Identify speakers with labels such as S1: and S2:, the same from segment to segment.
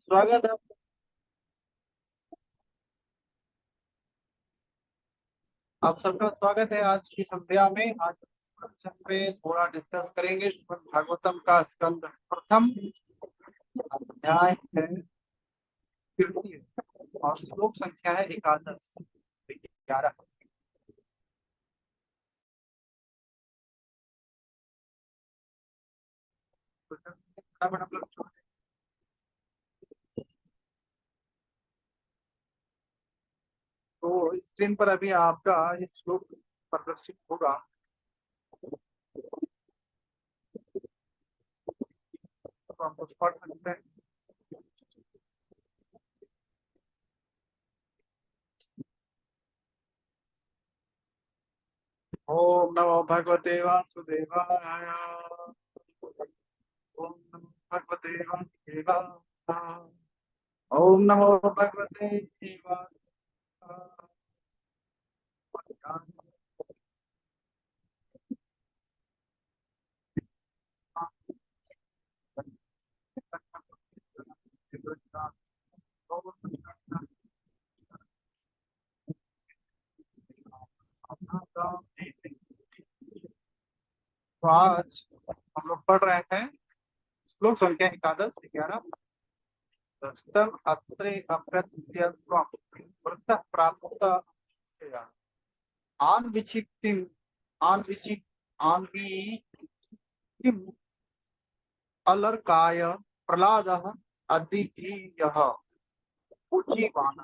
S1: स्वागत है। आप सबका स्वागत है आज की संध्या में। आज प्रवचन पे थोड़ा डिस्कस करेंगे। श्रीमद् भागवतम का स्कंद प्रथम अध्याय है तृतीय और श्लोक संख्या है 11। तो स्क्रीन पर अभी आपका ये श्लोक प्रदर्शित होगा, तो आप कुछ पढ़ सकते हैं। ओम नमो भगवते वासुदेवाय। ओम नमो भगवते वासुदेवाय। ओम नमो भगवते वासुदेवाय। तो आज हम लोग पढ़ रहे हैं श्लोक संख्या 11। दृष्टम अत्रे अप्रत्यत्वं वृत्तः प्राप्त आन्विचिक्तिम् आन्विचिक आन्वीचिक्तिम् अलर्काय प्रह्लादः अद्वितीयः उच्चीवान।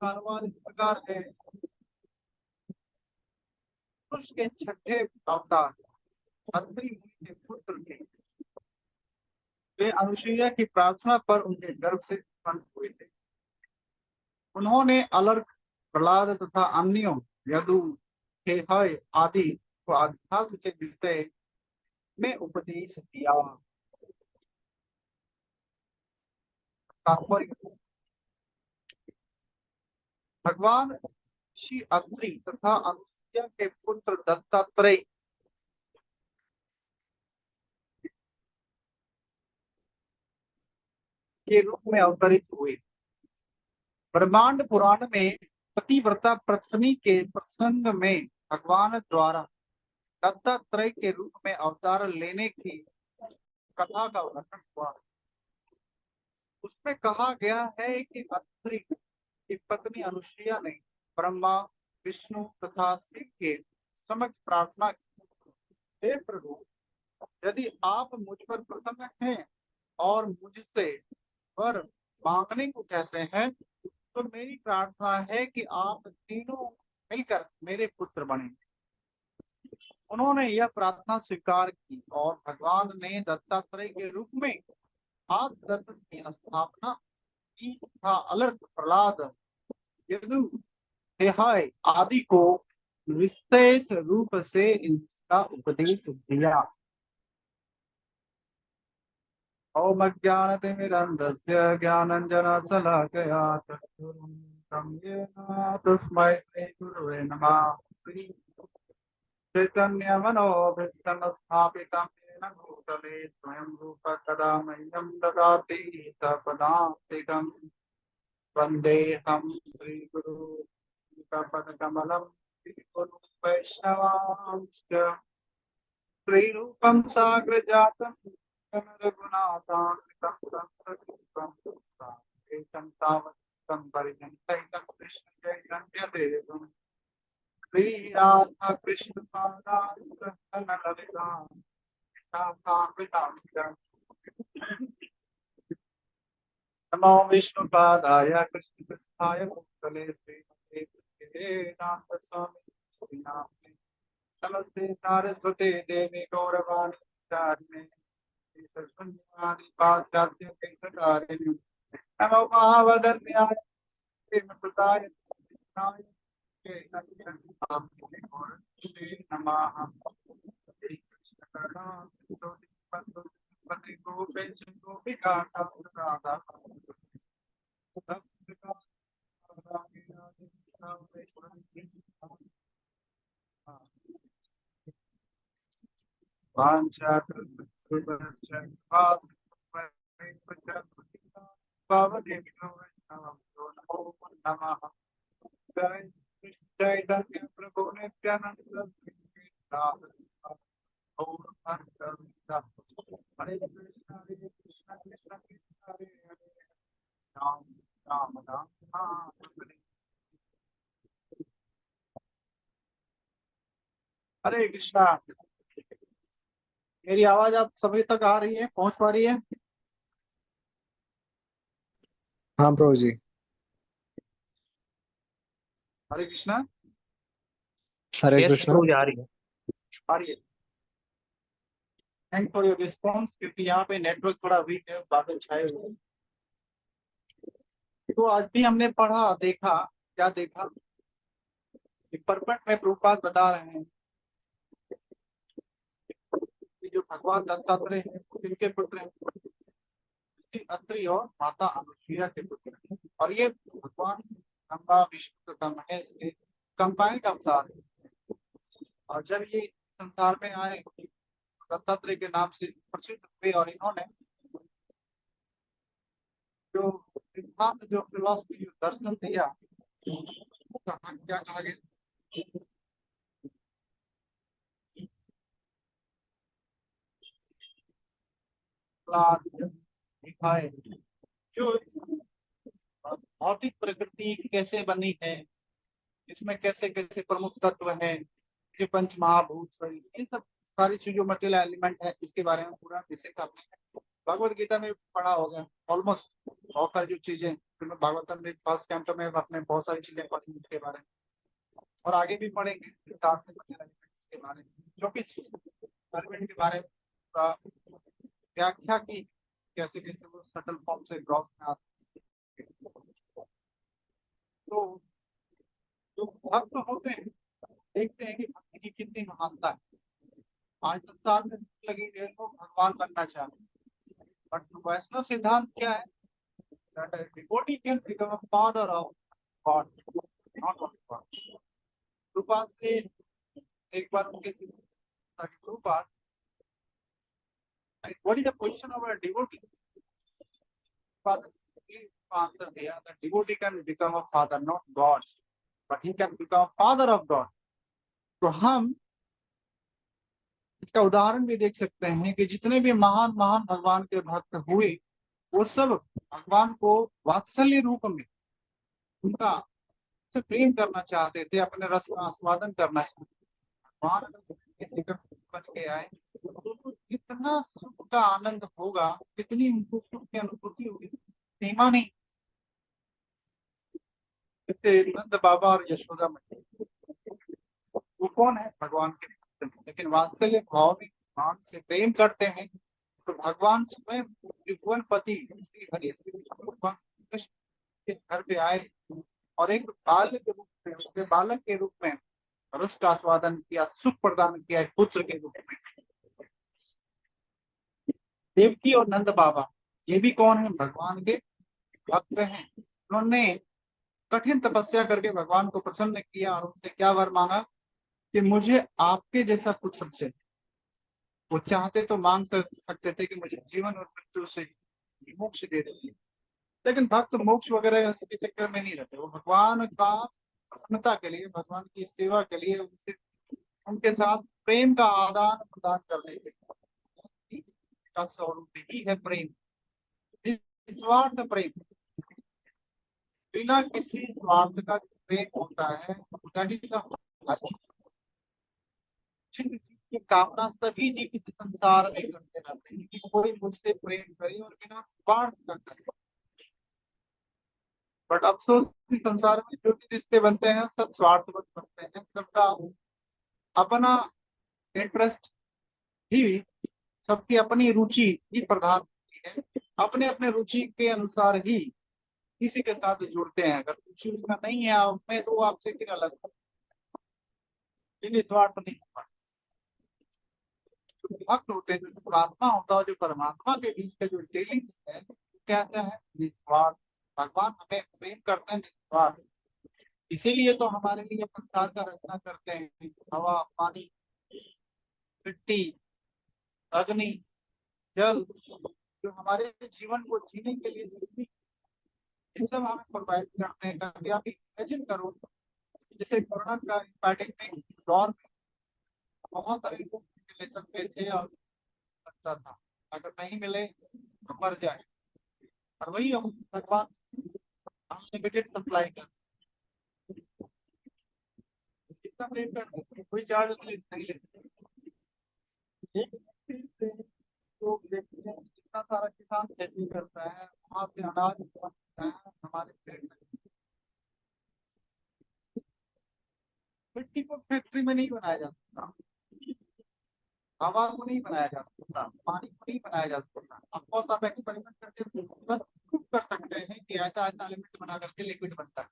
S1: सर्वाधिक प्रकार है उसके छठे अवतार अत्रि मुनि के पुत्र थे। वे अनुसुईया की प्रार्थना पर उनके गर्भ से उत्पन्न हुए थे। उन्होंने अलर्क, प्रहलाद तथा अन्यों यदु, हेहय आदि को अध्यात्म के विषय में उपदेश दिया। तात्पर्य, भगवान श्री अत्रि तथा अनुसुईया के पुत्र दत्तात्रेय के रूप में अवतरित हुए। ब्रह्मांड पुराण में पतिव्रता पत्नी के प्रसंग में भगवान द्वारा दत्तात्रेय के रूप में अवतार लेने की कथा का वर्णन हुआ। उसमें कहा गया है कि अत्रि की पत्नी अनुसुईया ने ब्रह्मा, विष्णु तथा शिव के समक्ष प्रार्थना की, हे प्रभु, यदि आप मुझ पर प्रसन्न हैं और मुझसे वर मांगने को कहते हैं, तो मेरी प्रार्थना है कि आप तीनों मिलकर मेरे पुत्र बने। उन्होंने यह प्रार्थना स्वीकार की और भगवान ने दत्तात्रेय के रूप में आदि की स्थापना की तथा अलर्क, प्रहलाद, यदु, हेहय आदि को विशेष रूप से इसका उपदेश दिया। ओम अज्ञानतिमिरन्धस्य ज्ञानाञ्जनशलाकया चक्षुरुन्मिलितं येन तस्मै श्रीगुरवे नमः। श्री चैतन्यमनोभीष्टं स्थापितं येन भूतले स्वयं रूप कदा मह्यं ददाति सपदान्तिकं। वन्देऽहं श्रीगुरु पदकमलं श्रीगुरु वैष्णवांश्च श्रीरूपं साग्रजातं रघुनाथान्वितं तं तावतं परिजनसहितं कृष्ण चैतन्य देवं श्रीराधा कृष्ण पादान् नमो विष्णुपादाय कृष्णपृष्ठाय भूतले श्रीमते वेदांत स्वामी नामे नमस्ते सारस्वते देवी गौरवाणी चारिणे पाश्चात्य तीर्थकारिणी नमो महावदन्याय श्रीमताय नमः। श्री कृष्ण करुणा सिंधु पति गोपेश गोपिका राधा वाञ्छा पावने नमो नमः। जय चैतन्य प्रभु नित्यानंद हरे कृष्ण कृष्ण कृष्ण हरे हरे राम राम राम राम हरे। हरे कृष्णा। मेरी आवाज आप सभी तक आ रही है, पहुंच पा रही है?
S2: हाँ प्रभु जी।
S1: हरे कृष्णा।
S2: हरे
S3: यस
S2: कृष्णा।
S3: प्रभु जी, आ रही है।
S1: आ रही है। थैंक फॉर योर रिस्पॉन्स, क्योंकि यहाँ पे नेटवर्क थोड़ा वीक है, बादल छाए हुए हैं। तो आज भी हमने पढ़ा, देखा, क्या देखा कि परपट में प्रभुपाद बता रहे हैं कि जो भगवान दत्तात्रेय है किनके पुत्र हैं? श्री अत्रि और माता अनुसुईया के पुत्र हैं। और ये भगवान ब्रह्मा विष्णु का महेश कंबाइंड अवतार है। और जब ये संसार में आए दत्तात्रेय के नाम से प्रसिद्ध हुए, और इन्होंने जो सिद्धांत, जो फिलॉसफी, जो दर्शन दिया, उसको क्या कहा गया? दिखाए जो भौतिक प्रकृति कैसे बनी है, इसमें कैसे कैसे प्रमुख तत्व है, जो पंच महाभूत, ये सब सारी चीजों, मटेरियल एलिमेंट है, इसके बारे में पूरा विषय आपने भगवत गीता में पढ़ा होगा ऑलमोस्ट। बहुत सारी जो चीजें भागवतम में फर्स्ट कैंटो में अपने बहुत सारी चीजें पढ़ी इसके बारे में, और आगे भी पढ़ेंगे इसके बारे में, जो कि एलिमेंट के बारे में पूरा व्याख्या की, कैसे कैसे वो सटल फॉर्म से ग्रॉस में आते हैं। तो जो भक्त होते हैं, देखते हैं कि भक्ति की कितनी महानता है। आज संसार में लगी है, लोग भगवान बनना चाहते हैं, बट वैष्णव सिद्धांत क्या है? That a devotee can become a father of God, not of God. Prabhupada से एक बार उनके Prabhupada, what is the position of a devotee? Father answer दिया, the devotee can become a father, not God, but he can become a father of God. तो हम इसका उदाहरण भी देख सकते हैं कि जितने भी महान महान भगवान के भक्त हुए, वो सब भगवान को वात्सल्य रूप में उनका से प्रेम करना चाहते थे, अपने रस का आस्वादन करना है। भगवान अगर किसी का बन के आए तो कितना सुख का आनंद होगा, कितनी उनको सुख की अनुभूति होगी, सीमा नहीं। जैसे नंद बाबा और यशोदा मैया, वो कौन है? भगवान के भक्त हैं, लेकिन वात्सल्य भाव में भगवान से प्रेम करते हैं। तो भगवान स्वयं त्रिभुवन पति श्री हरि श्री विष्णु भगवान कृष्ण के घर पे आए, और एक बालक के रूप में, उसके बालक के रूप में रस का आस्वादन किया, सुख प्रदान किया पुत्र के रूप में। देवकी और नंद बाबा, ये भी कौन है? भगवान के भक्त हैं। उन्होंने कठिन तपस्या करके भगवान को प्रसन्न किया, और उनसे क्या वर मांगा कि मुझे आपके जैसा पुत्र चाहिए। वो चाहते तो मांग सकते थे कि मुझे जीवन और मृत्यु से मोक्ष दे दीजिए, लेकिन भक्त मोक्ष वगैरह के चक्कर में नहीं रहते। वो भगवान का प्रसन्नता के लिए, भगवान की सेवा के लिए, उनसे उनके साथ प्रेम का आदान प्रदान करने के लिए का स्वरूप ही है प्रेम, निस्वार्थ प्रेम। बिना किसी स्वार्थ का प्रेम होता है, की कामना सभी जीव इस संसार में करते रहते हैं कि कोई मुझसे प्रेम करे और बिना स्वार्थ का करे। बट अफसोस इस संसार में जो भी रिश्ते बनते हैं सब स्वार्थवश बनते हैं, सबका अपना इंटरेस्ट ही, सबकी अपनी रुचि ही प्रधान होती है। अपने अपने रुचि के अनुसार ही किसी के साथ जुड़ते हैं। अगर रुचि उसका नहीं है आप में, तो वो आपसे फिर अलग स्वार्थ नहीं होता। जो भक्त होते हैं, जो आत्मा होता है, जो परमात्मा के बीच का जो डीलिंग्स है, कहते हैं निस्वार्थ। भगवान हमें प्रेम करते हैं निस्वार्थ। इसीलिए तो हमारे लिए संसार का रचना करते हैं। हवा, पानी, मिट्टी, अग्नि, जल, जो हमारे जीवन को जीने के लिए जरूरी ये सब हमें प्रोवाइड करते हैं। कभी आप इमेजिन करो, जैसे कोरोना का पैंडेमिक में दौर में बहुत सारे लोग मिले सकते थे और लगता था अगर नहीं मिले तो मर जाए, और वही हम भगवान अनलिमिटेड सप्लाई कर कितना प्रेम करते हैं, कोई चार्ज नहीं लेते। एक चीज से लोग देखते हैं कितना सारा किसान खेती करता है, वहां से अनाज बनता है हमारे पेट में। मिट्टी को फैक्ट्री में नहीं बनाया जा सकता, हवा को नहीं बनाया जा सकता, पानी को नहीं बनाया जा सकता। ऑफकोर्स आप एक्सपेरिमेंट करके बस प्रूव कर सकते हैं कि ऐसा ऐसा एलिमेंट बना करके लिक्विड बनता है,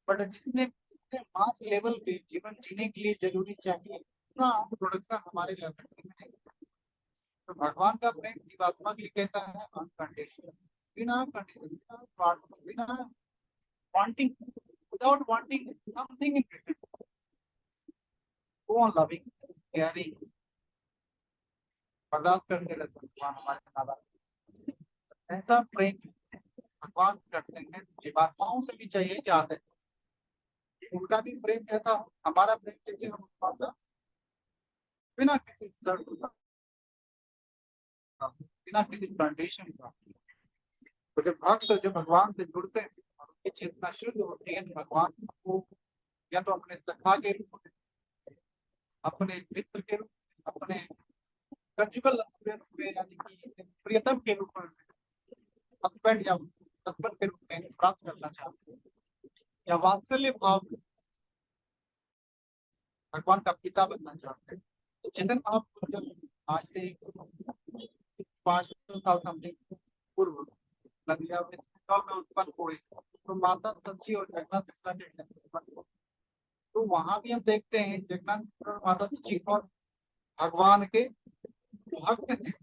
S1: बट जिसने मास लेवल पे जीवन जीने के लिए जरूरी चाहिए उतना प्रोडक्शन हमारे लेवल में नहीं। तो भगवान का प्रेम जीवात्मा के लिए कैसा है? अनकंडीशनल, बिना कंडीशन, बिना स्वार्थ, बिना wanting, without wanting something in return, go on loving, caring, बर्दाश्त करते रहते हैं भगवान हमारे साथ। ऐसा प्रेम भगवान करते हैं, जीवात्माओं से भी चाहिए चाहते हैं उनका भी प्रेम जैसा हो, हमारा प्रेम जैसे हम उसका, बिना किसी शर्त का, बिना किसी कंडीशन का। तो जब भक्त जो भगवान से जुड़ते हैं और उनकी चेतना शुद्ध होती है तो भगवान को या तो अपने सखा के रूप में, अपने मित्र के रूप में, अपने कंजुगल अफेयर्स में यानी कि प्रियतम के रूप में, हस्बैंड या हस्बैंड के रूप में प्राप्त करना चाहते हैं, या वात्सल्य भाव भगवान का पिता बनना चाहते हैं। तो चेतन महाप्रभु जब आज से 500 साल समथिंग पूर्व नदिया में उत्पन्न हुए तो माता सची और जगन्नाथ मिश्रा के उत्पन्न हुए। तो वहां भी हम देखते हैं जगन्नाथ मिश्रा और माता सची और भगवान के भक्त हैं।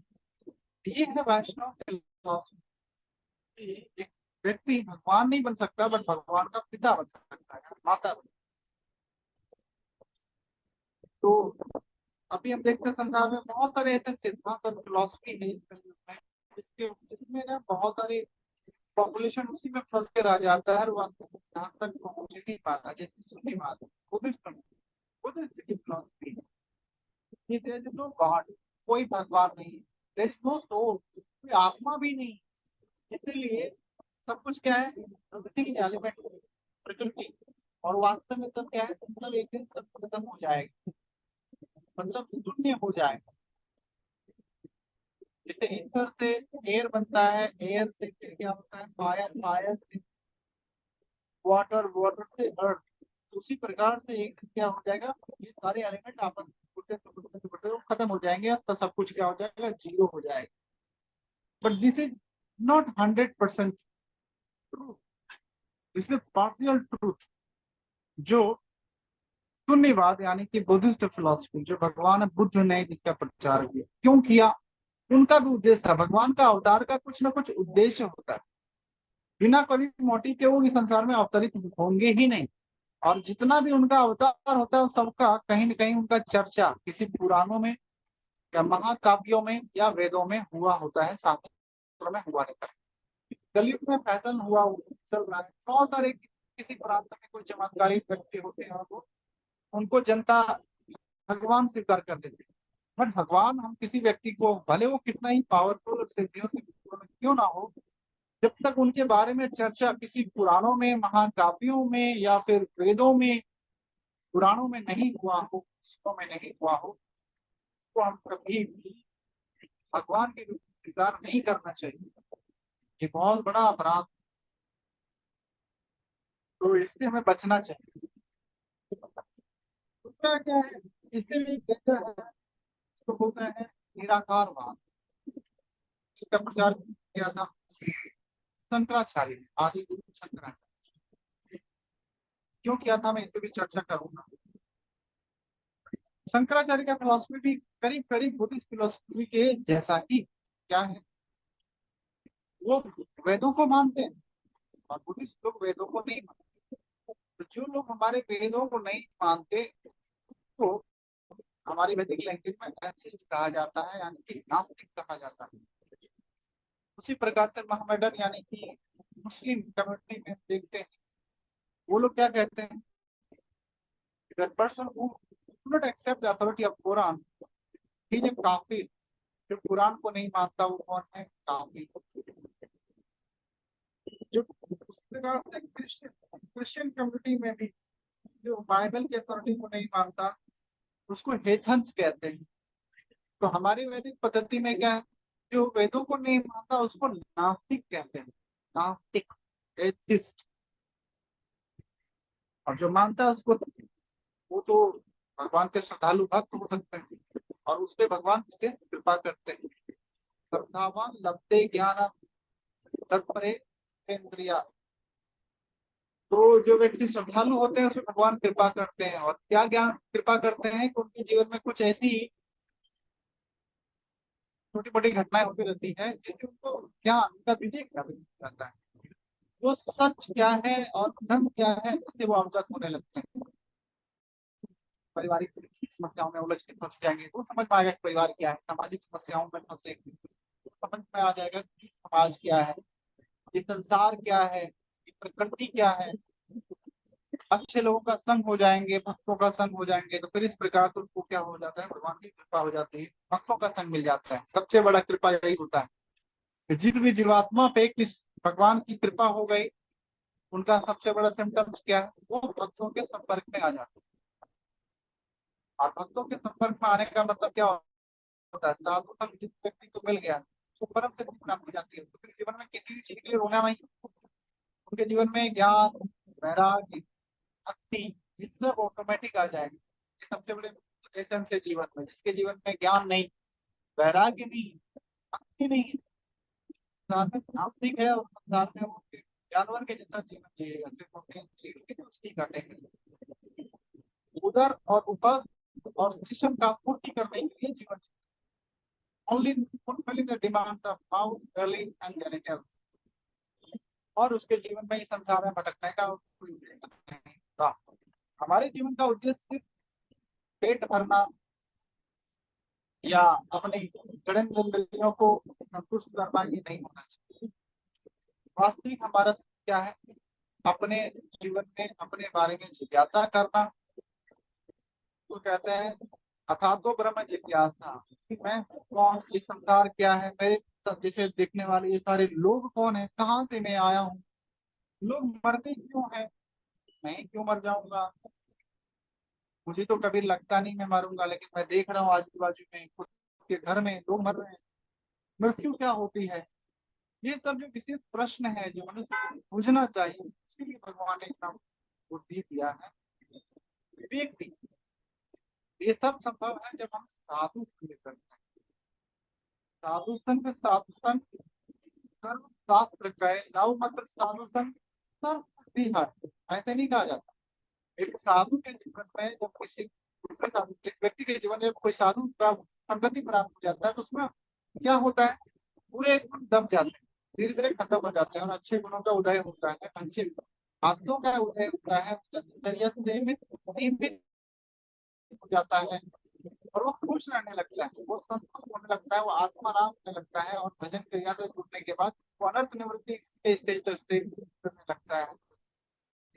S1: ये है वैष्णव फिलॉसफी। एक व्यक्ति भगवान नहीं बन सकता बट भगवान का पिता बन सकता है, माता बन। तो अभी हम देखते हैं संसार में बहुत सारे ऐसे सिद्धांत और फिलोसफी है जिसमें ना बहुत सारे पॉपुलेशन उसी में फंस के रह जाता है, और जहाँ तक पहुंच नहीं पाता। जैसे शून्यवाद, बुद्धिज्म, बुद्धिस्ट की फिलोसफी है देयर इज नो गॉड, कोई भगवान नहीं, देयर इज नो सोल, कोई आत्मा भी नहीं। इसीलिए सब कुछ क्या है? एवरीथिंग इज एलिमेंट, प्रकृति। और वास्तव में सब क्या है? सब एक दिन सब खत्म हो जाएगा, मतलब शून्य हो जाएगा। जैसे ईथर से एयर बनता है, एयर से फिर क्या होता है? फायर, फायर से वाटर, वाटर से अर्थ। उसी प्रकार से एक दिन क्या हो जाएगा? ये सारे एलिमेंट आपस में टूटते खत्म हो जाएंगे तो सब कुछ क्या हो जाएगा? जीरो हो जाएगा। But this is not 100% true, this is partial truth. जो शून्यवाद यानी कि बुद्धिस्ट फिलोसफी, जो भगवान बुद्ध ने जिसका प्रचार किया, क्यों किया? उनका भी उद्देश्य था। भगवान का अवतार का कुछ ना कुछ उद्देश्य होता है, बिना कभी मोटिव के वो इस संसार में अवतरित होंगे ही नहीं। और जितना भी उनका अवतार होता है सबका कहीं न कहीं उनका चर्चा किसी पुराणों में या महाकाव्यों में या वेदों में हुआ होता है, शास्त्रों में हुआ रहता है। कलयुग में फैशन हुआ चल रहा है, बहुत सारे किसी प्रांत में कोई चमत्कारी व्यक्ति होते हैं और वो उनको जनता भगवान स्वीकार कर लेते हैं। बट भगवान हम किसी व्यक्ति को, भले वो कितना ही पावरफुल सिद्धियों से क्यों ना हो, जब तक उनके बारे में चर्चा किसी पुराणों में, महाकाव्यों में या फिर वेदों में, पुराणों में नहीं हुआ हो, पुस्तकों में नहीं हुआ हो, तो हम कभी भी भगवान के रूप में स्वीकार नहीं करना चाहिए। ये बहुत बड़ा अपराध, तो इससे हमें बचना चाहिए। दूसरा क्या है? इससे भी डेंजर है, इसको बोलते हैं निराकारवाद, जिसका प्रचार किया था शंकराचार्य ने, आदि गुरु शंकराचार्य। क्यों किया था मैं इस पर भी चर्चा करूंगा। शंकराचार्य का फिलोसफी भी करीब करीब बुद्धिस्ट फिलोसफी के जैसा ही क्या है, वो वेदों को मानते हैं और बुद्धिस्ट लोग वेदों को नहीं मानते। तो जो लोग हमारे वेदों को नहीं मानते तो हमारी वैदिक लैंग्वेज में एथिस्ट कहा जाता है, यानी कि नास्तिक कहा जाता है। उसी प्रकार से मोहम्मडन यानी कि मुस्लिम कम्युनिटी में देखते हैं, वो लोग क्या कहते हैं, that person who do not accept the authority of Quran he is a काफिर। जो कुरान को नहीं मानता वो कौन है, काफिर। जो उस प्रकार से क्रिश्चियन कम्युनिटी में भी जो बाइबल की अथॉरिटी को नहीं मानता उसको हेथन्स कहते हैं। तो हमारी वैदिक पद्धति में क्या है, जो वेदों को नहीं मानता उसको नास्तिक कहते हैं, नास्तिक, एथिस्ट। और जो मानता है उसको, वो तो भगवान के श्रद्धालु भक्त हो सकते हैं और उस पे भगवान विशेष कृपा करते हैं। श्रद्धावान लब्धे ज्ञान तत्परे इंद्रिया। तो जो व्यक्ति श्रद्धालु होते हैं उसमें भगवान कृपा करते हैं, और क्या ज्ञान कृपा करते हैं कि उनके जीवन में कुछ ऐसी छोटी मोटी घटनाएं होती रहती है जिससे उनको ज्ञान, उनका विवेक जाता है, वो सच क्या है और धर्म क्या है इससे वो अवगत होने लगते हैं। पारिवारिक समस्याओं में उलझ के फंस जाएंगे तो समझ में आएगा कि परिवार क्या है, सामाजिक समस्याओं में फंसे तो समझ में आ जाएगा कि समाज क्या है, ये संसार क्या है, ये प्रकृति क्या है। अच्छे लोगों का संग हो जाएंगे, भक्तों का संग हो जाएंगे, तो फिर इस प्रकार से उनको क्या हो जाता है, भगवान की कृपा हो जाती है, भक्तों का संग मिल जाता है। सबसे बड़ा कृपा यही होता है। जिस भी जीवात्मा पे किस भगवान की कृपा हो गई, उनका सबसे बड़ा सिम्टम्स क्या है, वो भक्तों के संपर्क में आ जाते हैं। और भक्तों के संपर्क में आने का मतलब क्या होता है, साधु संग जिस व्यक्ति को मिल गया तो परम गति प्राप्त हो जाती है। तो फिर जीवन में किसी भी चीज के लिए रोना नहीं, उनके जीवन में ज्ञान, वैराग्य, भक्ति, ये सब ऑटोमेटिक आ जाएगा। ये सबसे बड़े एसेंस है जीवन में। जिसके जीवन में ज्ञान नहीं, वैराग्य नहीं, भक्ति नहीं, इंसान में नास्तिक है और संसार में वो जानवर के जैसा जीवन जिएगा, सिर्फ अपने शरीर की उसकी काटेंगे। उदर और उपस और शिशम का पूर्ति करने के लिए जीवन, only fulfilling the demands of mouth, belly and genitals. और उसके जीवन में इस संसार में भटकने का कोई उद्देश्य नहीं था। हमारे जीवन का उद्देश्य सिर्फ पेट भरना या अपने जड़न इंद्रियों को संतुष्ट करना ये नहीं होना चाहिए। वास्तविक हमारा क्या है, अपने जीवन में अपने बारे में जिज्ञासा करना। तो कहते हैं अथातो ब्रह्म जिज्ञासा, कि मैं कौन, ये संसार क्या है, मेरे जैसे देखने वाले ये सारे लोग कौन है, कहाँ से मैं आया हूँ, लोग मरते क्यों है, मैं क्यों मर जाऊंगा। मुझे तो कभी लगता नहीं मैं मरूंगा, लेकिन मैं देख रहा हूँ आजू बाजू में खुद के घर में लोग मर रहे हैं। मृत्यु क्या होती है, ये सब जो विशेष प्रश्न है जो मनुष्य को पूछना चाहिए, इसीलिए भगवान ने इतना बुद्धि दिया है, विवेक दी। ये सब संभव है जब हम साधु संग करते हैं। साधु संग, साधु संग सर्व शास्त्र कहे, नव मत साधु संग सर्व सिद्धि है, ऐसे नहीं कहा जाता। एक साधु के जीवन में जब किसी दूसरे साधु, एक व्यक्ति के जीवन में जब कोई साधु का संगति प्राप्त हो जाता है तो उसमें क्या होता है, पूरे गुण दब जाते हैं, धीरे धीरे खत्म हो जाते हैं और अच्छे गुणों का उदय होता है, अच्छे आदतों का उदय होता है, उसका दिनचर्या से नियमित हो जाता है और वो खुश रहने लगता है, वो संतुष्ट होने लगता है, वो आत्माराम होने लगता है और भजन क्रिया से जुड़ने के बाद वो अनर्थ निवृत्ति के स्टेज तक करने लगता है।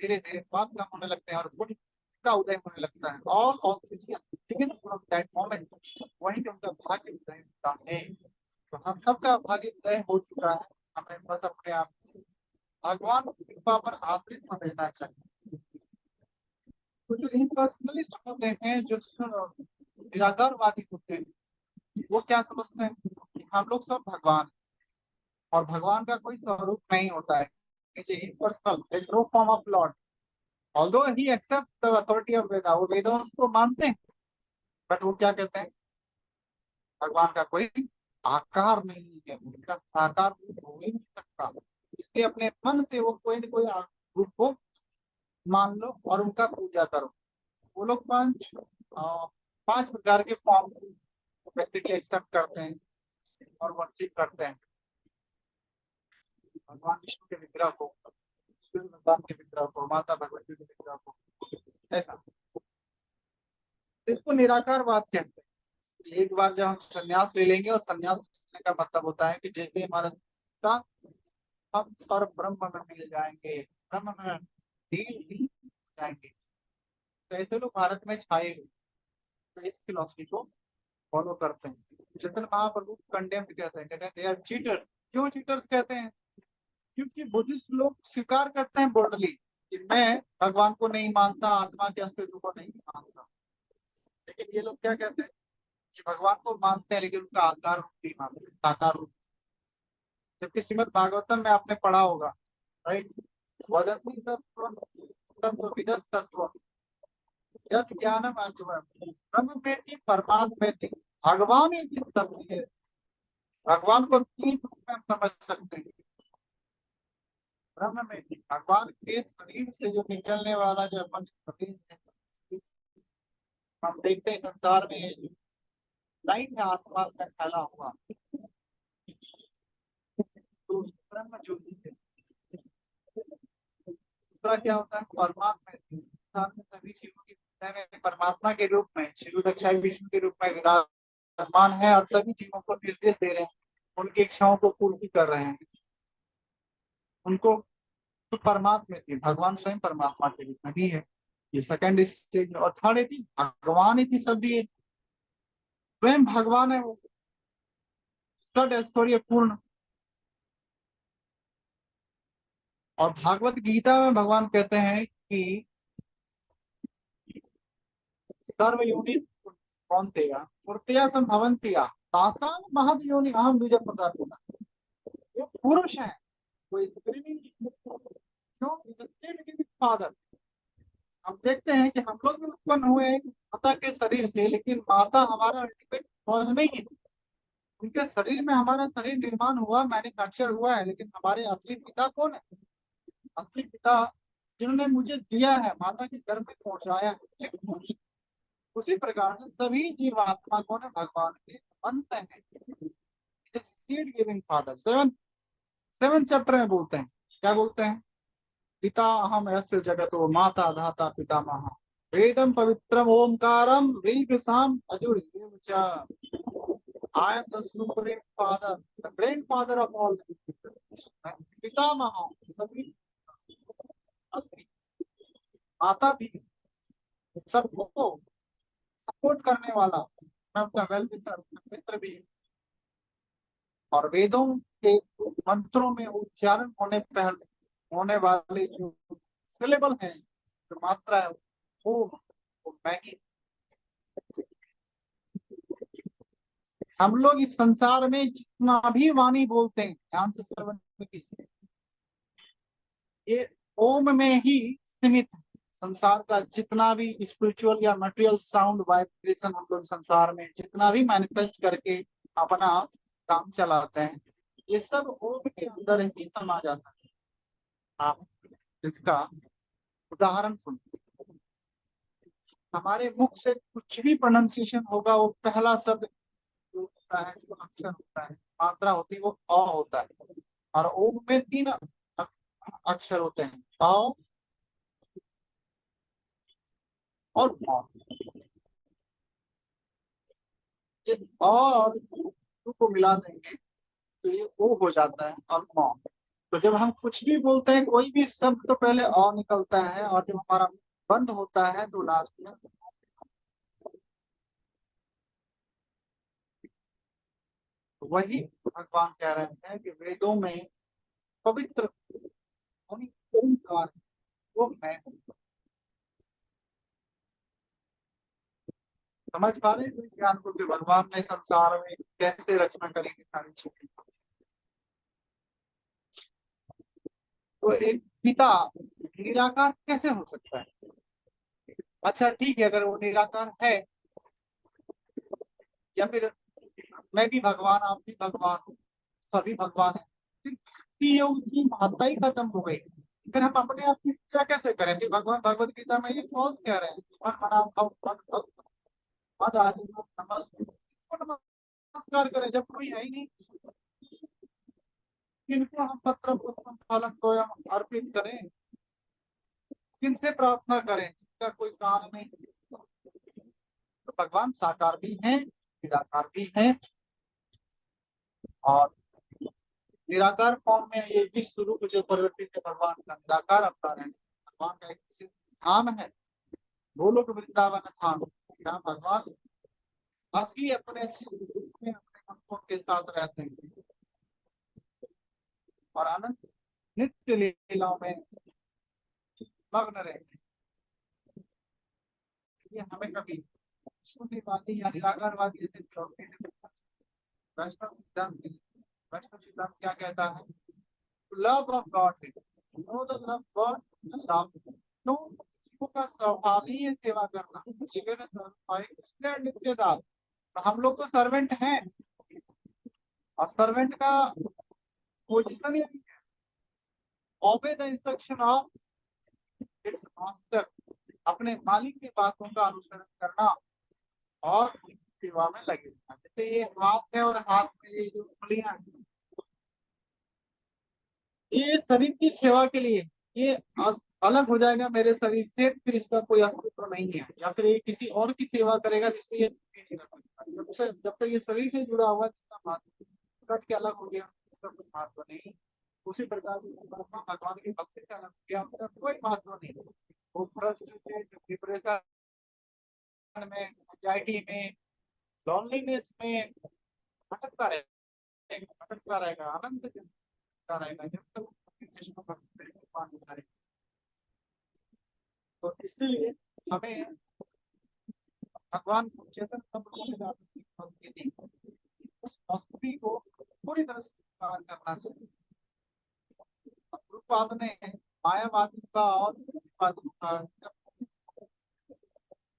S1: धीरे धीरे पाप कम होने लगते हैं और गुण का उदय होने लगता है। All of from that moment, वहीं से उनका भाग्य उदय होता है। तो हम सबका भाग्य उदय हो चुका है, हमें बस अपने आप भगवान की कृपा पर आश्रित हो रहना चाहिए। तो जो इम्पर्सनलिस्ट होते हैं, जो निराकारवादी होते हैं, वो क्या समझते हैं कि हम लोग सब भगवान हैं और भगवान का कोई स्वरूप नहीं होता है, इम्पर्सनल, एक no form of lord. Although he accept the authority of Veda, वो वेदों को मानते हैं, बट वो क्या कहते हैं, भगवान का कोई आकार नहीं है, उनका आकार हो ही नहीं सकता, इसलिए अपने मन से वो कोई न कोई रूप को मान लो और उनका पूजा करो। वो लोग पांच प्रकार के फॉर्म बेसिकली एक्सेप्ट करते हैं और वर्शिप करते हैं। भगवान विष्णु के विग्रह को, सूर्य भगवान के विग्रह को, माता भगवती के विग्रह को, ऐसा। इसको निराकारवाद कहते हैं। एक बार जब हम संन्यास ले लेंगे, और संन्यास लेने का मतलब होता है कि जैसे हमारा हम पर ब्रह्म में मिल जाएंगे, ब्रह्म में लीन ही हो जाएंगे। तो ऐसे लोग भारत में छाए हुए, तो इस फिलॉसफी को फॉलो करते हैं। चैतन्य महाप्रभु कंडेम्ड कहते हैं दे आर चीटर। क्यों चीटर्स कहते हैं? क्योंकि बुद्धिस्ट लोग स्वीकार करते हैं बोल्डली कि मैं भगवान को नहीं मानता, आत्मा के अस्तित्व को नहीं मानता। लेकिन ये लोग क्या कहते हैं कि भगवान को मानते हैं लेकिन उनका आकार रूप नहीं मानते, साकार रूप। जबकि श्रीमद् भागवतम में आपने पढ़ा होगा, राइट, वदन्ति तत्त्व तत्त्वविदः तत्त्व यत् ज्ञानम् अज्ञानम् ब्रह्म वेत्ति परमात्मा वेत्ति भगवान इति तत्त्व। भगवान को तीन रूप में हम समझ सकते हैं। ब्रह्म में भी भगवान के शरीर से जो निकलने वाला जो अपन शरीर है, हम देखते हैं संसार में लाइट है आसमान में फैला हुआ, तो ब्रह्म ज्योति है। दूसरा क्या होता है? परमात्मा। संसार में सभी जीवों की हृदय में परमात्मा के रूप में शिव रक्षा विष्णु के रूप में विराजमान है और सभी जीवों को निर्देश दे रहे हैं, उनकी इच्छाओं को पूर्ति कर रहे हैं उनको। तो परमात्मा थी, भगवान स्वयं परमात्मा के रूप में भी है। ये सेकंड स्टेज। और थर्ड थी भगवान इति शब्द, ये स्वयं भगवान है वो। थर्ड ऐश्वर्य पूर्ण। और भागवत गीता में भगवान कहते हैं कि सर्व योनि कौन्तेय मूर्तया संभवन्तिया तासां महद योनि अहम बीज प्रदापिता। ये पुरुष है, कोई स्त्री नहीं। क्यों? फादर। हम देखते हैं कि हम लोग भी उत्पन्न हुए माता के शरीर से, लेकिन माता हमारा अल्टीमेट कॉज नहीं है। उनके शरीर में हमारा शरीर निर्माण हुआ, मैन्युफैक्चर हुआ है, लेकिन हमारे असली पिता कौन है? असली पिता जिन्होंने मुझे दिया है, माता के गर्भ में पहुंचाया है, उसी प्रकार से सभी जीवात्मा कौन है? भगवान के अंत है। Seed giving father. Seven chapter में बोलते हैं, क्या बोलते हैं? पिता अहम यस्य जगतो माता धाता पितामह वेदम पवित्रम ओमकारम ऋग साम अजुर्येव च। I am the supreme father, the grandfather of all. पितामह सभी असली माता भी सबको सपोर्ट करने वाला, मैं उनका वेल विशर मित्र भी। और वेदों के मंत्रों में उच्चारण होने पहले होने वाले जो सिलेबल है, जो मात्रा है, वो मैं ही। हम लोग इस संसार में जितना भी वाणी बोलते हैं, ध्यान से श्रवण कीजिए, ये ओम में ही सीमित है। संसार का जितना भी स्पिरिचुअल या मटेरियल साउंड वाइब्रेशन हम लोग संसार में जितना भी मैनिफेस्ट करके अपना काम चलाते हैं, ये सब ओम के अंदर ही समा जाता है। आप इसका उदाहरण सुनिए। हमारे मुख से कुछ भी प्रोनाउंसिएशन होगा, वो पहला शब्द जो होता है, जो अक्षर होता है, मात्रा होती है, वो अ होता है। और ओम में तीन अक्षर होते हैं, अ और म। ये अ और उ को मिला देंगे तो ये ओ हो जाता है, और म। तो जब हम कुछ भी बोलते हैं, कोई भी शब्द, तो पहले अ निकलता है, और जब हमारा बंद होता है तो लास्ट में। वही भगवान कह रहे हैं कि वेदों में पवित्र ओंकार, वो मैं हूं। समझ पा रहे हैं ज्ञान को कि भगवान ने संसार में कैसे रचना करी थी सारी चीजें। तो एक पिता निराकार कैसे हो सकता है? अच्छा ठीक है, अगर वो निराकार है, या फिर मैं भी भगवान, आप भी भगवान, सभी भगवान है, फिर भक्ति योग की महत्ता ही खत्म हो गई। फिर हम अपने आप की पूजा कैसे करें? फिर भगवान भगवत गीता में ये फॉल्स कह रहे हैं, मन मना भव मन भव मद आदि नमस्कार करें जब कोई है ही नहीं। किनको हम पत्र पुष्पम फलम तोयम अर्पित करें? किनसे प्रार्थना करें जिनका कोई काम नहीं? तो भगवान साकार भी हैं, निराकार भी हैं, और निराकार फॉर्म में ये विश्व रूप जो परिवर्तित है भगवान का निराकार अवतार है। भगवान का एक धाम है, गोलोक वृंदावन धाम, जहाँ भगवान असली अपने रूप में अपने भक्तों के साथ रहते हैं और अनंत नित्य लीलाओं में मग्न रहते हैं। ये हमें कभी शून्यवादी या निराकारवादी ऐसे वैष्णव सिद्धांत क्या कहता है? Love of God, know the love God, love. तो जीवों का स्वभाव ही है सेवा करना, जीवन स्वाभाविक नित्य दास। तो हम लोग तो सर्वेंट हैं और सर्वेंट का पोजीशन ये है, obey the instruction of its master, अपने मालिक की बातों का अनुसरण करना और सेवा में लगे रहना। जैसे ये हाथ है और हाथ में ये जो उंगलियां हैं, ये शरीर की सेवा के लिए, ये अलग हो जाएगा मेरे शरीर से, फिर इसका कोई अस्तित्व नहीं है, या फिर ये किसी और की सेवा करेगा जिससे ये नहीं कर सकता। जब तक ये शरीर से जुड़ा हुआ जिसका महत्व कट के अलग हो गया, उसका कोई महत्व नहीं। उसी प्रकार भगवान की भक्ति से अलग हो गया, उसका कोई महत्व नहीं। वो डिप्रेशन में, एंजाइटी में, लॉनलीनेस में भटकता रहेगा, भटकता रहेगा, आनंद देता रहेगा जब तक कृष्ण भक्ति नहीं करेगा। तो इसलिए हमें भगवान चेतन भक्ति दी, उस भक्ति को पूरी तरह से स्वीकार करना चाहिए। गुरुपाद ने मायावादी का और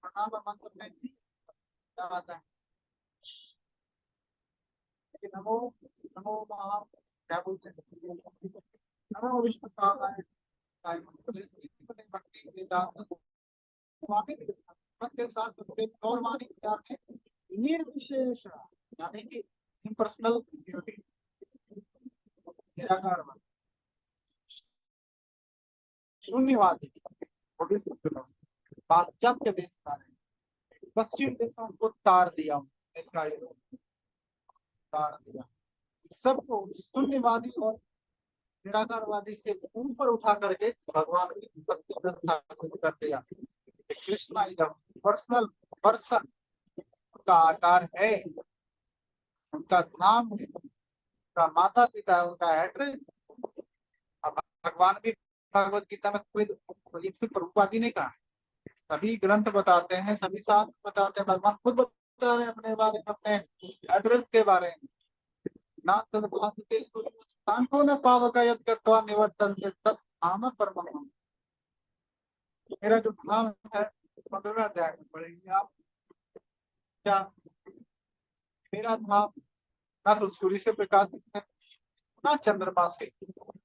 S1: प्रणाम मंत्र में क्या आता है? नमो नमो महा, क्या बोलते हैं? नमो विष्णु पादाय भक्ति के दाता स्वामी के साथ गौरवाणी विचार में निर्विशेष, यानी कि इम्पर्सनल ब्यूटी, निराकार शून्यवादी, पाश्चात्य देश का है, पश्चिम देशों को तार दिया, तार दिया, सबको शून्यवादी और निराकारवादी से ऊपर उठा करके भगवान की भक्ति कर दिया। कृष्णा इज पर्सनल पर्सन, उनका आकार है, उनका नाम है, उनका माता पिता है, उनका एड्रेस। भगवान भी भगवत गीता में कोई प्रभुपादी ने कहा, सभी ग्रंथ बताते हैं, सभी शास्त्र बताते हैं, भगवान खुद बता रहे हैं अपने बारे में, अपने एड्रेस के बारे में। ना न पावक यत् गत्वा निवर्तन्ते तत् धाम परमम्। मेरा जो धाम है 15वें अध्याय में पढ़ेंगे आप। क्या मेरा धाम ना तो सूर्य से प्रकाशित है, ना चंद्रमा से,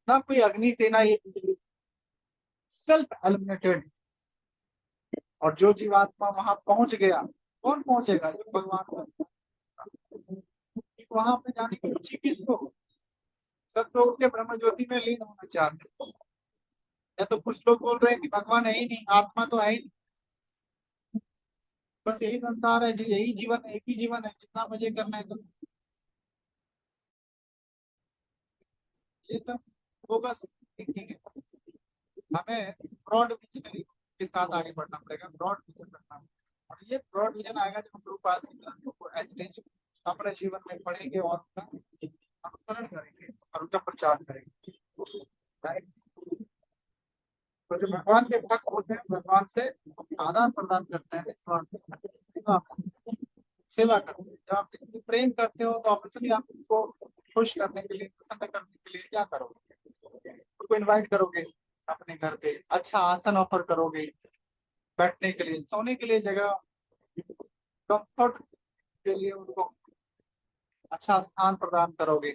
S1: ना कोई अग्नि से, ना ये सेल्फ एलिमिनेटेड। और जो जीवात्मा वहां पहुंच गया, कौन पहुंचेगा? जो भगवान वहां पे जाने की रुचि किसको? सब लोग के ब्रह्म ज्योति में लीन होना चाहते हैं। या तो कुछ लोग बोल रहे हैं कि भगवान है ही नहीं, आत्मा तो है ही नहीं, बस यही संसार है जी, यही जीवन है, एक ही जीवन है, जितना मजे करना है तो ये सब बोगस थिंकिंग है। हमें ब्रॉड विजन के साथ आगे बढ़ना पड़ेगा, ब्रॉड विजन रखना पड़ेगा। और ये ब्रॉड विजन आएगा जब हम लोग अपने जीवन में पढ़ेंगे और उसका अनुसरण करेंगे और उनका प्रचार करेंगे। तो जो भगवान के भक्त होते हैं, भगवान से आदान प्रदान करते हैं, सेवा करते हैं। जब आप किसी प्रेम करते हो तो ऑब्वियसली आप उसको खुश करने के लिए, प्रसन्न करने के लिए क्या करोगे? उनको इनवाइट करोगे अपने घर पे, अच्छा आसन ऑफर करोगे, बैठने के लिए, सोने के लिए जगह, कंफर्ट के लिए उनको अच्छा स्थान प्रदान करोगे,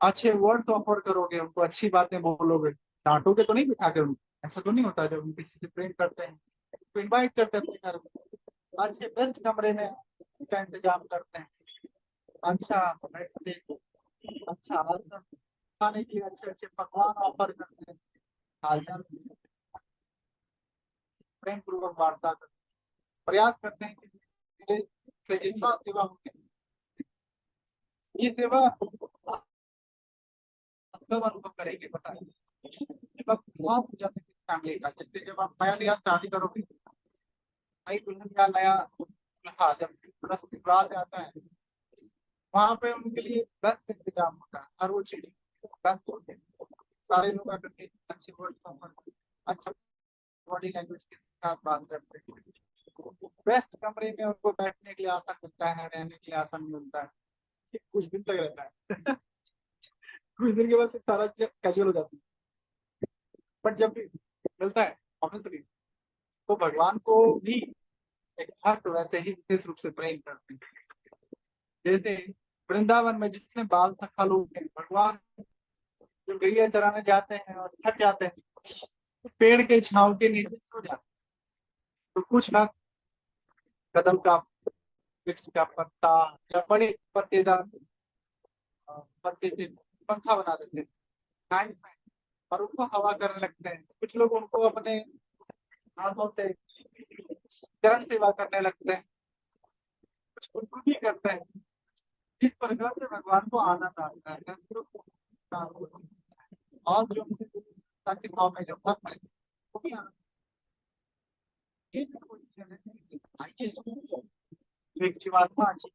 S1: अच्छे वर्ड्स ऑफर करोगे, उनको अच्छी बातें बोलोगे, डांटोगे तो नहीं बिठा के उनको। ऐसा तो नहीं होता। जब हम किसी से प्रेम करते हैं तो इनवाइट करते हैं अपने घर में, अच्छे बेस्ट कमरे में का इंतजाम करते हैं, अच्छा अच्छा आसन, खाने के लिए अच्छे अच्छे पकवान ऑफर करते हैं, हालचाल प्रेम पूर्वक वार्ता करते हैं, प्रयास करते हैं कि जितना सेवा होगी ये सेवा कब अनुभव करेंगे पता है, जब आप बहुत हो जाते हैं फैमिली का। जैसे जब आप नया नया स्टार्ट करोगे, नई दुल्हन या नया दूल्हा जब ससुराल जाता है, वहां पे उनके लिए बेस्ट इंतजाम होता है, हर वो चीज बेस्ट होते हैं। सारे लोग आकर के अच्छे वर्ड, अच्छा बॉडी लैंग्वेज के साथ बात करते हैं। बेस्ट कमरे में उनको बैठने के लिए आसन मिलता है, रहने के लिए आसन मिलता है। ये कुछ दिन तक रहता है कुछ दिन के बाद से सारा चीज कैजुअल हो जाती है। बट जब भी मिलता है ऑब्वियसली, तो भगवान को भी एक भक्त वैसे ही विशेष रूप से प्रेम करते हैं। जैसे वृंदावन में जितने बाल सखा लोग हैं, भगवान जब गैया चराने जाते हैं और थक जाते हैं, तो पेड़ के छांव के नीचे सो जाते हैं। तो कुछ भक्त कदम का वृक्ष का पत्ता या बड़े पत्तेदार पत्ते से पंखा बना देते हैं हैंड में, और उनको हवा करने लगते हैं। कुछ लोग उनको अपने हाथों से चरण सेवा करने लगते हैं, कुछ उनको भी करते हैं। इस प्रकार से भगवान को आनंद आता है। और जो ताकि भाव में जो भक्त है वो भी आनंद, ये जो पोजीशन है, आइए जो एक जीवात्मा अच्छी,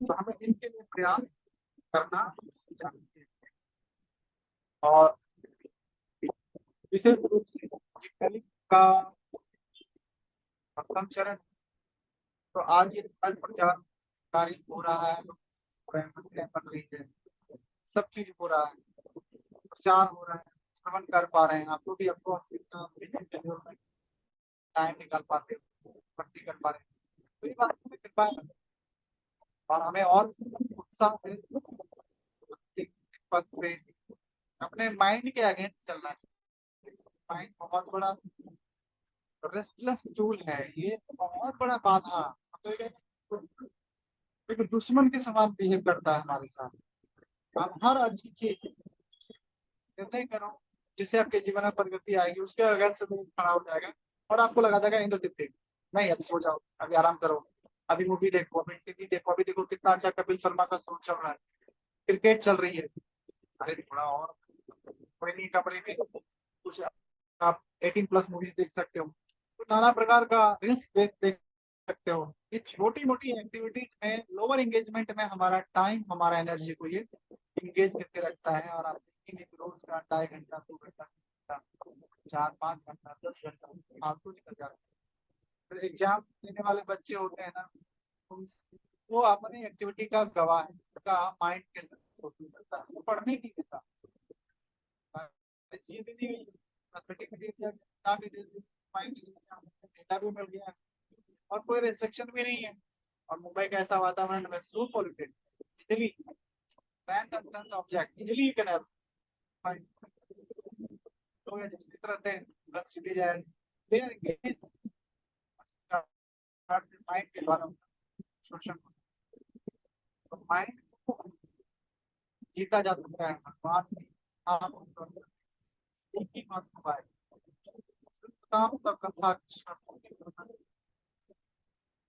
S1: तो हमें इनके लिए प्रयास करना चाहिए। और विशेष रूप से ये कलियुग का प्रथम चरण, तो आज ये आज प्रचार कार्य हो रहा है, मंदिरें बन रही है, सब चीज हो रहा है, प्रचार हो रहा है, श्रवण कर पा रहे हैं। आपको भी आपको टाइम निकाल पाते हो, भक्ति कर पा रहे हैं, तो ये बात में कृपा है। और हमें और उत्साह से पद पे अपने माइंड के अगेंस्ट चलना चाहिए। माइंड बहुत बड़ा रेस्टलेस टूल है, ये बहुत बड़ा बाधा, मतलब एक दुश्मन के समान बिहेव करता है हमारे साथ। आप हर अच्छी चीज निर्णय करो जिससे आपके जीवन में प्रगति आएगी, उसके अगेंस्ट से खड़ा हो जाएगा और आपको लगा देगा इंद्र दिख नहीं, अभी सो जाओ, अभी आराम करो, अभी मूवी देखो, अभी टीवी देखो, अभी देखो कितना अच्छा कपिल शर्मा का शो चल रहा है, क्रिकेट चल रही है। अरे थोड़ा और कोई नहीं, कमरे में कुछ आप 18+ मूवीज देख सकते हो, तो नाना प्रकार का रील्स देख सकते हो। ये छोटी मोटी एक्टिविटीज में लोअर एंगेजमेंट में हमारा टाइम, हमारा एनर्जी को ये इंगेज करके रखता है। और आप देखेंगे कि रोज का 2.5 घंटा, 2 घंटा, 4-5 घंटा, 10 घंटा फालतू निकल जाता है। फिर एग्जाम देने वाले बच्चे होते हैं ना, वो अपनी एक्टिविटी का गवाह है, उसका माइंड के अंदर वो पढ़ने की देता, ये भी नहीं डेटा भी मिल गया और कोई रिस्ट्रिक्शन भी नहीं है। और मुंबई का ऐसा वातावरण में so polluted, easily rand and object easily you can have find, तो ये जिस तरह से citizen they are engage mind के द्वारा शोषण, तो माइंड को जीता जा सकता है। भगवान ने आप एक ही मात्र उपाय, काम सब कथा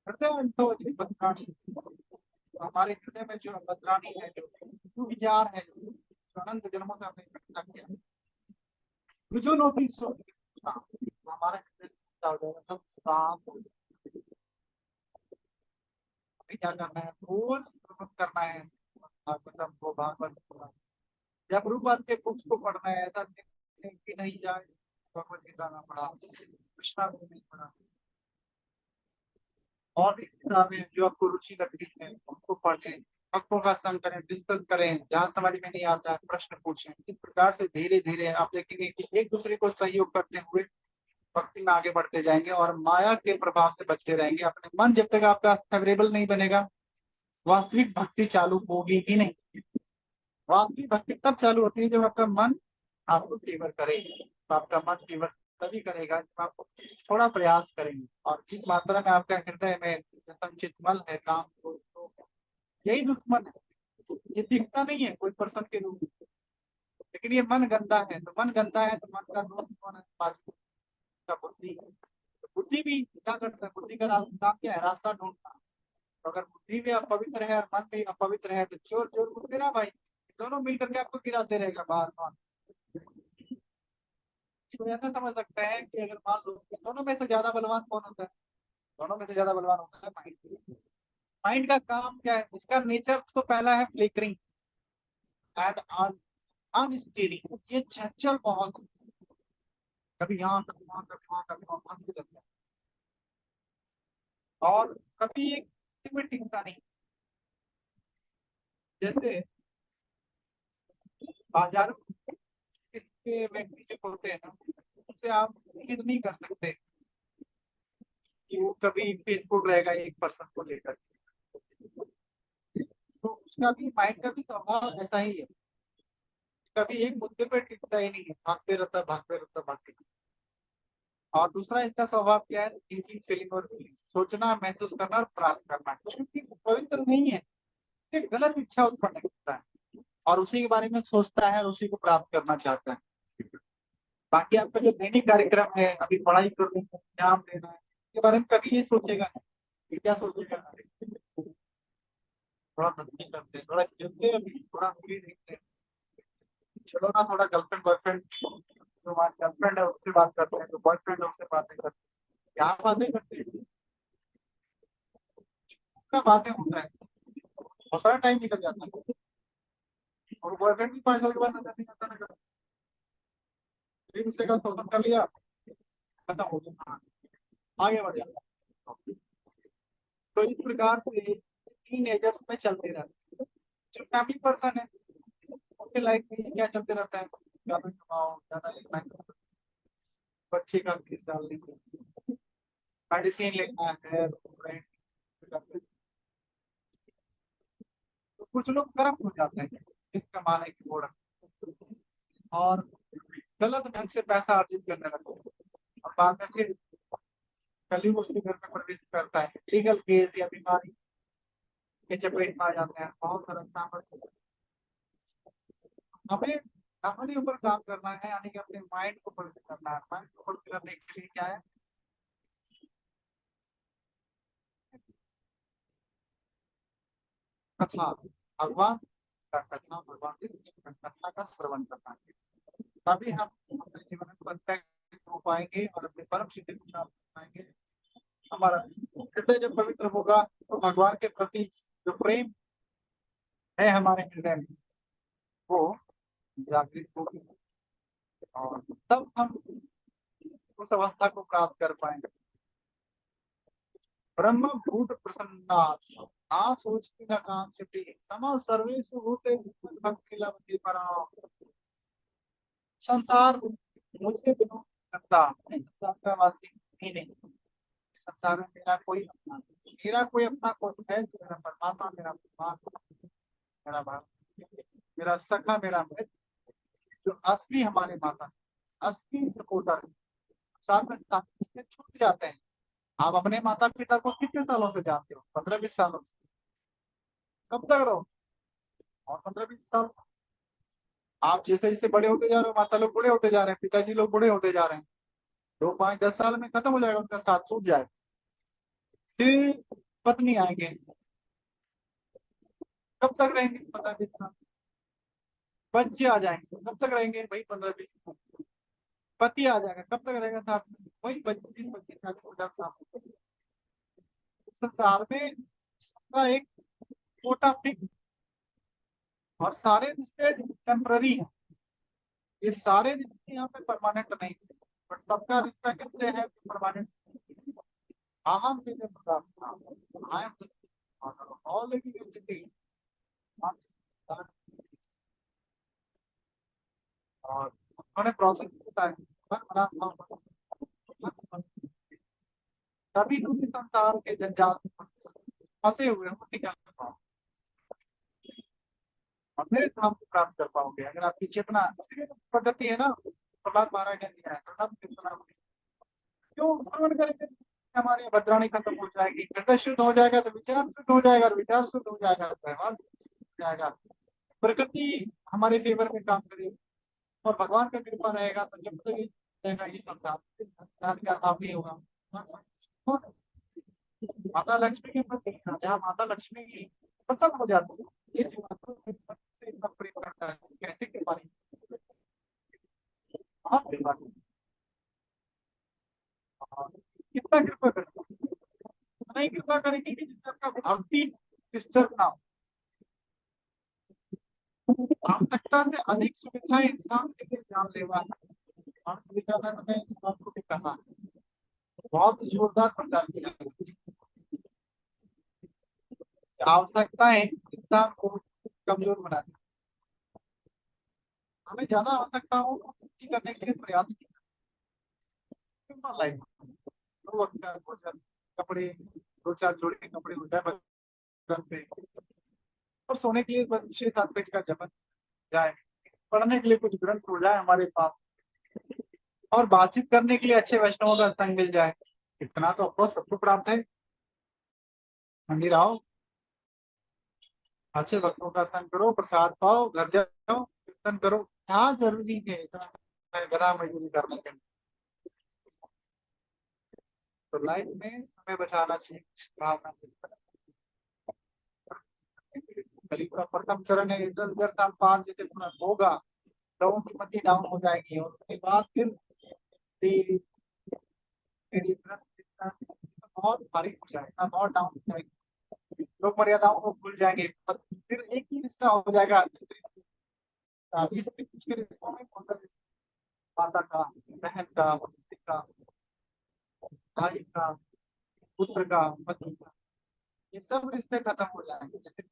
S1: हृदय बदरानी, हमारे हृदय में जो बदरानी है, जो विचार है, जो अनंत जन्मों से हमने इकट्ठा किया, जो नौकरी हमारा हृदय हो जाएगा, सब साफ हो जाएगा। क्या करना है, रोज श्रवण करना है भागवतम को, भागवत को, या प्रभुपाद के बुक्स को पढ़ना है। ऐसा कि नहीं जाए भगवत गीता ना पढ़ा, कृष्णा को नहीं पढ़ा, और भी किताबें जो आपको रुचि लगती है उनको पढ़ें, भक्तों का संग करें, डिस्कस करें, जहाँ समझ में नहीं आता है प्रश्न पूछें। इस प्रकार से धीरे धीरे आप देखेंगे कि एक दूसरे को सहयोग करते हुए भक्ति में आगे बढ़ते जाएंगे और माया के प्रभाव से बचते रहेंगे। अपने मन जब तक आपका फेवरेबल नहीं बनेगा, वास्तविक भक्ति चालू होगी ही नहीं। वास्तविक भक्ति तब चालू होती है जब आपका मन आपको फेवर करेगा। तो आपका मन फेवर तभी करेगा जब आप थोड़ा प्रयास करेंगे। और जिस मात्रा में आपका हृदय में संचित मल है, काम तो यही दुश्मन है। ये दिखता नहीं है कोई पर्सन के रूप में, लेकिन ये मन गंदा है। तो मन गंदा है तो मन का दोस्त कौन है? का बुद्धि है। तो बुद्धि भी क्या करता है? बुद्धि का काम क्या है? रास्ता ढूंढना। तो अगर बुद्धि भी अपवित्र है और मन भी अपवित्र है तो चोर चोर को तेरा भाई, दोनों मिलकर के आपको गिराते रहेगा बार बार। इसको ऐसा समझ सकते हैं कि अगर मान लो कि दोनों में से ज्यादा बलवान कौन होता है, दोनों में से ज्यादा बलवान होता है माइंड। माइंड का काम क्या है, इसका नेचर तो पहला है फ्लिकरिंग एंड अनस्टेडी, ये चंचल बहुत, कभी यहाँ कभी वहाँ कभी वहाँ कभी वहाँ भागते रहता है और कभी एक में टिकता नहीं। जैसे बाजार इसके व्यक्ति जो होते हैं ना, उनसे आप उम्मीद नहीं कर सकते कि वो कभी फेसबुक रहेगा एक पर्सन को लेकर। तो उसका भी माइंड का भी स्वभाव ऐसा ही है, कभी एक मुद्दे पे टिकता ही नहीं है, भागते रहता भागते रहता भागते रहता। और दूसरा इसका स्वभाव क्या है, थिंकिंग फीलिंग और फीलिंग, सोचना महसूस करना और प्राप्त करना, क्योंकि पवित्र नहीं है, एक गलत इच्छा उत्पन्न करता है और उसी के बारे में सोचता है और उसी को प्राप्त करना चाहता है। बाकी आपका जो दैनिक कार्यक्रम है, अभी पढ़ाई करनी है, एग्जाम देना है, इसके बारे में कभी ये सोचेगा नहीं। ये क्या सोचेगा, अरे थोड़ा मस्ती करते हैं, थोड़ा खेलते हैं, अभी थोड़ा मूवी देखते हैं, चलो ना थोड़ा गर्लफ्रेंड बॉयफ्रेंड, जो हमारी गर्लफ्रेंड है उससे बात करते हैं, जो बॉयफ्रेंड है उससे बातें करते हैं, क्या बातें करते हैं, क्या बातें होता है, बहुत सारा टाइम निकल जाता है और बॉयफ्रेंड भी 5 साल के बाद नजर नहीं आता ना, फिर उसके बाद शोषण कर लिया, खत्म हो गया, हाँ, आगे बढ़ जाता। तो इस प्रकार से तीन एजर्स में चलते रहते हैं। जो फैमिली पर्सन है उनके लाइफ में क्या चलते रहता है, ज्यादा कमाओ ज्यादा लिखना है, बच्चे का फीस डाल देंगे, मेडिसिन लेना है, rent करना है। तो कुछ लोग करप्ट हो जाते हैं इस कमाने की होड़ में, और गलत ढंग से पैसा अर्जित करने लगते हैं और बाद में फिर कलयुग उसके घर में प्रवेश करता है, लीगल केस या बीमारी के चपेट में आ जाते हैं, बहुत सारा सामर्थ्य। हमें अपने ऊपर काम करना है, यानी कि अपने माइंड को पवित्र करना है। माइंड को पवित्र करने के लिए क्या है, कथा, भगवान का कथा, भगवान की कथा का श्रवण करना है, तभी हम अपने जीवन में परफेक्ट हो पाएंगे और अपने परम सिद्धि को प्राप्त कर पाएंगे। हमारा हृदय जब पवित्र होगा तो भगवान के प्रति जो प्रेम है हमारे हृदय में वो जागृत होगी और तब हम उस अवस्था को प्राप्त कर पाएंगे। ब्रह्म भूत प्रसन्ना ना सोचती न कांक्षति सम सर्वेषु भूतेषु भक्ति लभते पराम। संसार मुझसे बिना करता, मैं संसार का वासी ही नहीं, संसार में मेरा कोई अपना नहीं। मेरा कोई अपना कोई है तो मेरा परमात्मा, मेरा भगवान, मेरा भाई, मेरा सखा, मेरा मित्र, जो असली हमारे माता, असली सपोर्टर, साथ में साथ इससे छूट जाते हैं। आप अपने माता पिता को कितने सालों से जानते हो, 15-20 सालों से, कब तक रहो, और 15-20 साल। आप जैसे जैसे बड़े होते जा रहे हो, माता लोग बूढ़े होते जा रहे हैं, पिताजी लोग बूढ़े होते जा रहे हैं, 2, 5, 10 साल में खत्म हो जाएगा, उनका साथ छूट जाएगा। फिर पत्नी आएंगे, कब तक रहेंगे, 15-20 साल। बच्चे आ जाएंगे, कब तक रहेंगे भाई, 15-20 साल। पति आ जाएगा, कब तक रहेगा साथ में, वही 25-25 40-50 साल। संसार में सबका एक कोटा फिक्स, और सारे रिश्ते टेम्पररी हैं। ये सारे रिश्ते यहाँ पे परमानेंट नहीं, बट सबका रिश्ता कितने हैं परमानेंट। अहम आई एम ऑल एंटिटी, और उन्होंने प्रोसेस बताया, तभी तुम इस संसार के जंजाल में फंसे हुए हो निकल पाओ और मेरे धाम को प्राप्त कर पाओगे, अगर आपकी चेतना इसलिए तो पद्धति है ना, प्रहलाद महाराज ने दिया है, प्रहलाद चेतना क्यों श्रवण करेंगे, हमारी भद्राणी खत्म हो जाएगी, हृदय शुद्ध हो जाएगा तो विचार शुद्ध हो जाएगा, और विचार शुद्ध हो जाएगा तो व्यवहार शुद्ध हो जाएगा, प्रकृति हमारे फेवर में काम करेगी और भगवान का कृपा रहेगा तो जब तक रहेगा ये संसार, संसार का आप ही होगा। माता लक्ष्मी के प्रति जहाँ माता लक्ष्मी प्रसन्न हो जाती है, ये जो माता से इतना प्रेम करता है, कैसे कृपा नहीं, बहुत कृपा की। और कितना कृपा करती है, इतना ही कृपा करेगी कि जिससे आपका भक्ति डिस्टर्ब ना हो। आवश्यकता से अधिक सुविधाएं इंसान के लिए जानलेवा है। और सुविधा में इंसान को भी कहा बहुत जोरदार प्रचार किया है। आवश्यकताएं इंसान को कमजोर बनाती है। हमें ज्यादा आवश्यकताओं को पूर्ति करने के लिए प्रयास करना लाइक दो वक्त का भोजन, कपड़े, दो चार जोड़े के कपड़े हो जाए बदन पे, और सोने के लिए बस 6-7 पेज का जमन जाए, पढ़ने के लिए कुछ ग्रंथ हो जाए हमारे पास, और बातचीत करने के लिए अच्छे वैष्णवों का संग मिल जाए। इतना तो आपको सबको प्राप्त है। मंदिर आओ, अच्छे भक्तों का संग करो, प्रसाद पाओ, घर जाओ, कीर्तन करो। क्या जरूरी है इतना गधा मजदूरी करने के लिए? तो लाइफ में हमें बचाना चाहिए भावना। कलयुग का प्रथम चरण है, 10,000 साल बाद जैसे पूरा होगा, लोगों की मति डाउन हो जाएगी, और उसके बाद फिर बहुत भारी हो जाएगा, बहुत डाउन हो जाएगी, लोग मर्यादाओं को भूल जाएंगे, फिर एक ही रिश्ता हो जाएगा कुछ के रिश्तों में कौन सा रिश्ता? माता का, बहन का, पति का, भाई का, पुत्र का, पति का, ये सब रिश्ते खत्म हो जाएंगे। जैसे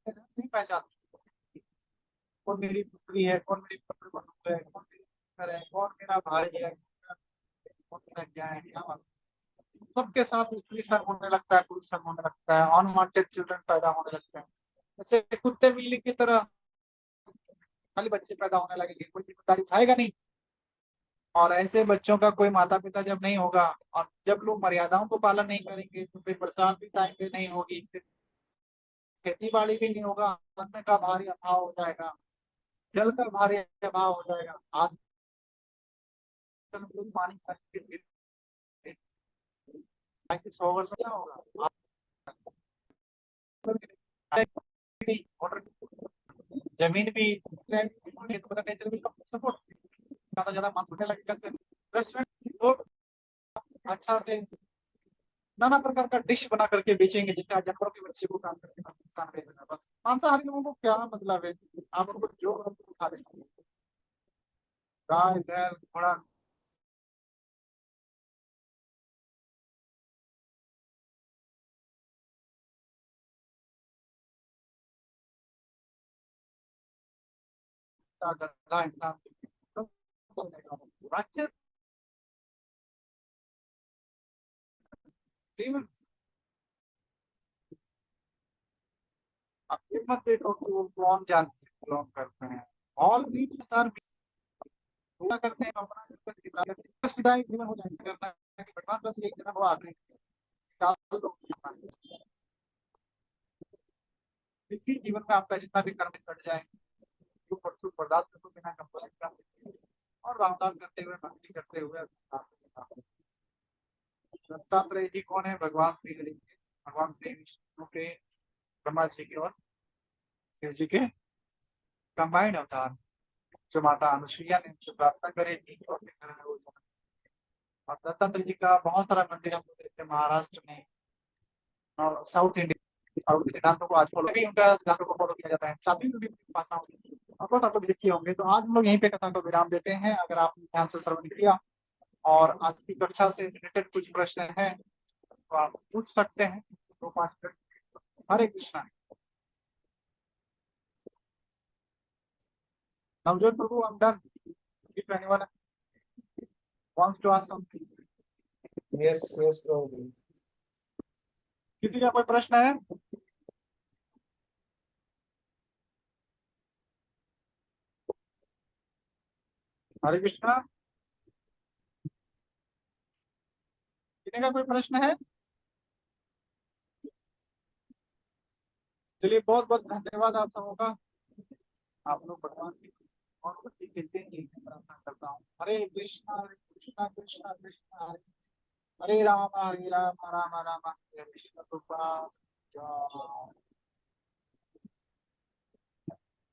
S1: नहीं पहचान कौन मेरी पुत्री है, कौन मेरी पुत्र बंधु है, कौन मेरी पुत्र है, कौन मेरा भाई है, कौन मेरा क्या है, क्या बात। सबके साथ स्त्री संग होने लगता है, पुरुष संग होने लगता है, अनवांटेड चिल्ड्रन पैदा होने लगते हैं। जैसे कुत्ते बिल्ली की तरह खाली बच्चे पैदा होने लगेंगे, कोई जिम्मेदारी उठाएगा नहीं। और ऐसे बच्चों का कोई माता पिता जब नहीं होगा, और जब लोग मर्यादाओं को पालन नहीं करेंगे, तो फिर बरसात भी टाइम पे नहीं होगी, फिर खेती बाड़ी भी नहीं होगा, अन्न का भारी अभाव हो जाएगा, जल का भारी अभाव हो जाएगा। आज पानी का स्थिति ऐसे 100 वर्ष क्या होगा? जमीन भी नेचर भी सपोर्ट ज्यादा ज्यादा मांग होने लगेगा, रेस्टोरेंट लोग अच्छा से नाना प्रकार का डिश बना करके बेचेंगे, जिससे आज जानवरों के बच्चे को काम करके नुकसान रहेगा। बस मांसाहारी लोगों को क्या मतलब है, आप उनको जो खा लेंगे, गाय बैल घोड़ा गधा इंसान राक्षस demons। आप ये मत देखो कि वो कौन जान से बिलोंग करते हैं, और बीच में सर पूरा करते हैं अपना कष्टदायक जीवन हो जाएगा, करना है कि भगवान बस एक जन्म हुआ आखिरी साल तो इसी जीवन में आपका जितना भी कर्म कट जाए, दुख और सुख बर्दाश्त करो बिना कंप्लेंट का, और राम नाम करते हुए भक्ति करते हुए दत्तात्रेय जी कौन है? भगवान श्री हरि के, भगवान श्री विष्णु के, ब्रह्मा जी के और शिव जी के कंबाइंड अवतार, जो माता अनुसुईया ने जो प्रार्थना करे थी और और दत्तात्रेय जी का बहुत सारा मंदिर हम लोग देखते हैं महाराष्ट्र में और साउथ इंडिया, और सिद्धांतों को आज फॉलो भी उनका सिद्धांतों को फॉलो किया जाता है, साथ ही में भी भाषा होती है। ऑफकोर्स आप लोग देखे होंगे। तो आज हम लोग यहीं पे कथा को विराम देते हैं। अगर आपने ध्यान से श्रवण किया और आज की कक्षा से रिलेटेड कुछ प्रश्न है तो आप पूछ सकते हैं, 2-5 minute. Hare Krishna. Navjot Prabhu, I'm done. If anyone wants to ask something,
S2: Yes, yes, Prabhuji.
S1: किसी का कोई प्रश्न है? हरे कृष्णा। किसी का कोई प्रश्न है? चलिए, बहुत बहुत धन्यवाद आप सबों का। आप लोग भगवान की और खुशी के लिए प्रार्थना करता हूँ। हरे कृष्णा कृष्णा कृष्णा हरे हरे राम राम राम हरे कृष्ण कृपा जय।